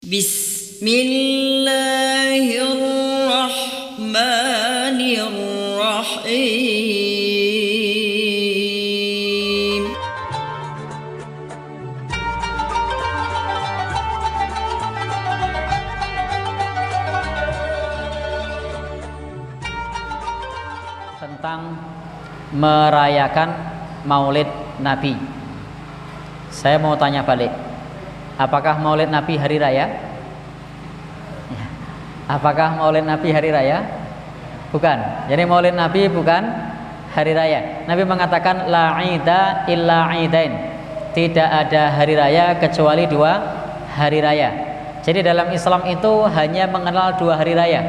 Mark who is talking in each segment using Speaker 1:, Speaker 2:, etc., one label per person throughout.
Speaker 1: Bismillahirrahmanirrahim.
Speaker 2: Tentang merayakan Maulid Nabi. Saya mau tanya balik. Apakah Maulid Nabi hari raya? Apakah Maulid Nabi hari raya? Bukan. Jadi Maulid Nabi bukan hari raya. Nabi mengatakan la 'ida illa 'idain. Tidak ada hari raya kecuali dua hari raya. Jadi dalam Islam itu hanya mengenal dua hari raya.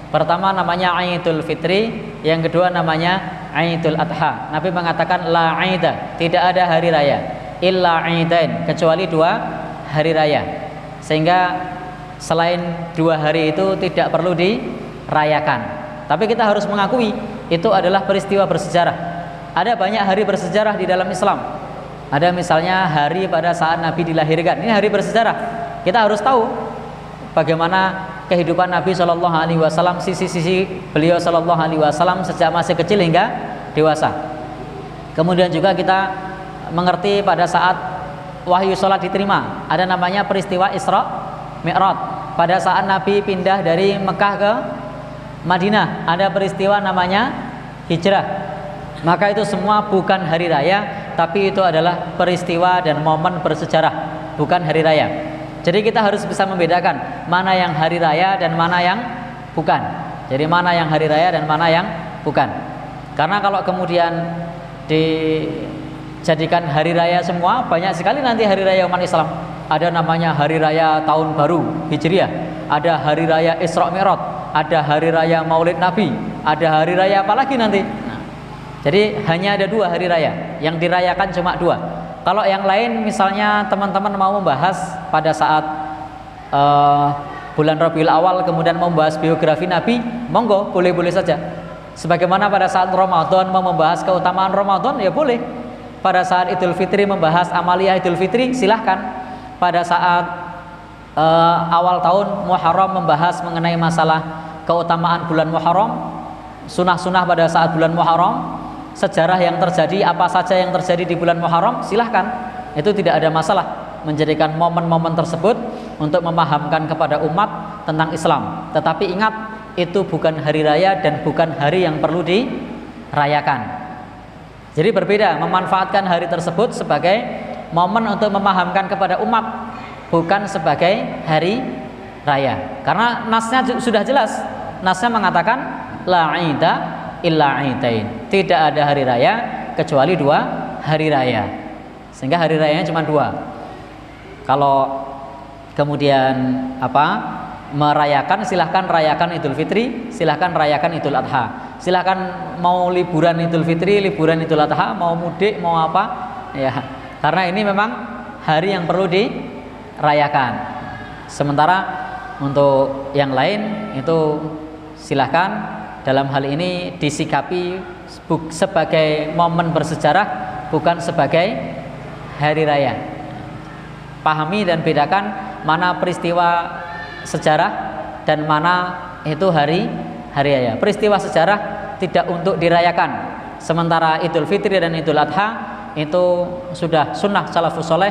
Speaker 2: Pertama namanya Idul Fitri, yang kedua namanya Idul Adha. Nabi mengatakan la 'ida, tidak ada hari raya illa 'idain, kecuali dua hari raya. Sehingga selain dua hari itu tidak perlu dirayakan. Tapi kita harus mengakui itu adalah peristiwa bersejarah. Ada banyak hari bersejarah di dalam Islam. Ada misalnya hari pada saat Nabi dilahirkan. Ini hari bersejarah. Kita harus tahu bagaimana kehidupan Nabi Shallallahu Alaihi Wasallam, sisi-sisi beliau Shallallahu Alaihi Wasallam sejak masih kecil hingga dewasa. Kemudian juga kita mengerti pada saat wahyu sholat diterima. Ada namanya peristiwa Isra Mi'raj. Pada saat Nabi pindah dari Mekah ke Madinah, ada peristiwa namanya hijrah. Maka itu semua bukan hari raya, tapi itu adalah peristiwa dan momen bersejarah, bukan hari raya. Jadi kita harus bisa membedakan mana yang hari raya dan mana yang bukan. Jadi mana yang hari raya dan mana yang bukan. Karena kalau kemudian dijadikan hari raya semua, banyak sekali nanti hari raya umat Islam. Ada namanya hari raya tahun baru Hijriah, ada hari raya Isra Mi'raj, ada hari raya Maulid Nabi, ada hari raya apa lagi nanti. Jadi hanya ada dua hari raya, yang dirayakan cuma dua. Kalau yang lain misalnya teman-teman mau membahas pada saat bulan Rabiul Awal kemudian membahas biografi Nabi, monggo, boleh-boleh saja. Sebagaimana pada saat Ramadan mau membahas keutamaan Ramadan, ya boleh. Pada saat Idul Fitri membahas amaliyah Idul Fitri, silahkan. Pada saat awal tahun Muharram membahas mengenai masalah keutamaan bulan Muharram, sunah-sunah pada saat bulan Muharram, sejarah yang terjadi, apa saja yang terjadi di bulan Muharram, silahkan. Itu tidak ada masalah, menjadikan momen-momen tersebut untuk memahamkan kepada umat tentang Islam. Tetapi ingat, itu bukan hari raya dan bukan hari yang perlu dirayakan. Jadi berbeda, memanfaatkan hari tersebut sebagai momen untuk memahamkan kepada umat, bukan sebagai hari raya. Karena nasnya sudah jelas. Nasnya mengatakan la 'ida illa 'idain. Tidak ada hari raya kecuali dua hari raya. Sehingga hari rayanya cuma dua. Kalau kemudian merayakan, silahkan rayakan Idul Fitri, silahkan rayakan Idul Adha. Silahkan mau liburan Idul Fitri, liburan Idul Adha, mau mudik, mau apa, ya. Karena ini memang hari yang perlu dirayakan. Sementara untuk yang lain itu silahkan dalam hal ini disikapi sebagai momen bersejarah, bukan sebagai hari raya. Pahami dan bedakan mana peristiwa sejarah dan mana itu hari raya. Peristiwa sejarah tidak untuk dirayakan. Sementara Idul Fitri dan Idul Adha itu sudah sunnah salafus soleh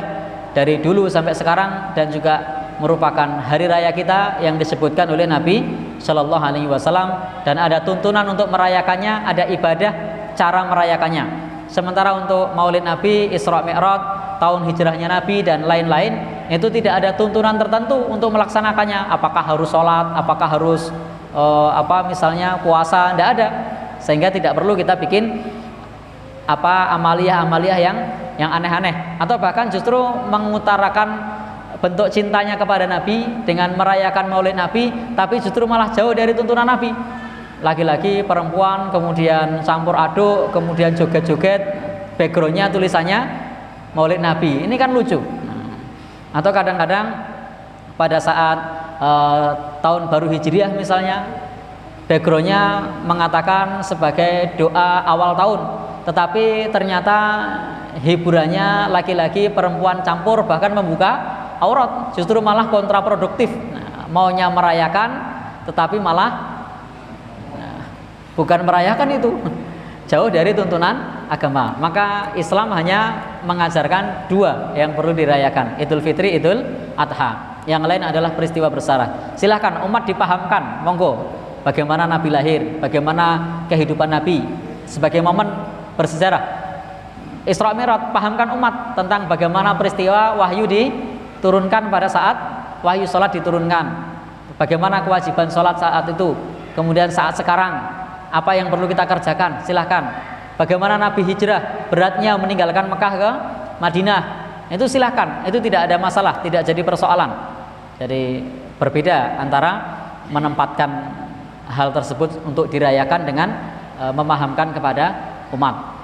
Speaker 2: dari dulu sampai sekarang, dan juga merupakan hari raya kita yang disebutkan oleh Nabi Shallallahu Alaihi Wasallam, dan ada tuntunan untuk merayakannya, ada ibadah cara merayakannya. Sementara untuk Maulid Nabi, Isra Mi'raj, tahun hijrahnya Nabi dan lain-lain, itu tidak ada tuntunan tertentu untuk melaksanakannya. Apakah harus sholat, apakah harus misalnya puasa, tidak ada. Sehingga tidak perlu kita bikin amaliyah-amaliyah yang aneh-aneh, atau bahkan justru mengutarakan bentuk cintanya kepada Nabi dengan merayakan Maulid Nabi, tapi justru malah jauh dari tuntunan Nabi. Laki-laki, perempuan, kemudian campur aduk, kemudian joget-joget, backgroundnya tulisannya Maulid Nabi. Ini kan lucu. Atau kadang-kadang pada saat tahun baru Hijriah misalnya, backgroundnya mengatakan sebagai doa awal tahun, tetapi ternyata hiburannya laki-laki perempuan campur, bahkan membuka aurat, justru malah kontraproduktif. Nah, maunya merayakan tetapi malah bukan merayakan itu, jauh dari tuntunan agama. Maka Islam hanya mengajarkan dua yang perlu dirayakan, Idul Fitri, Idul Adha. Yang lain adalah peristiwa bersejarah. Silahkan umat dipahamkan, monggo, bagaimana Nabi lahir, bagaimana kehidupan Nabi sebagai momen bersejarah. Isra Mi'raj, pahamkan umat tentang bagaimana peristiwa wahyu diturunkan pada saat wahyu sholat diturunkan, bagaimana kewajiban sholat saat itu, kemudian saat sekarang apa yang perlu kita kerjakan, silahkan. Bagaimana Nabi hijrah, beratnya meninggalkan Mekah ke Madinah, itu silahkan, itu tidak ada masalah, tidak jadi persoalan. Jadi berbeda antara menempatkan hal tersebut untuk dirayakan dengan memahamkan kepada umat.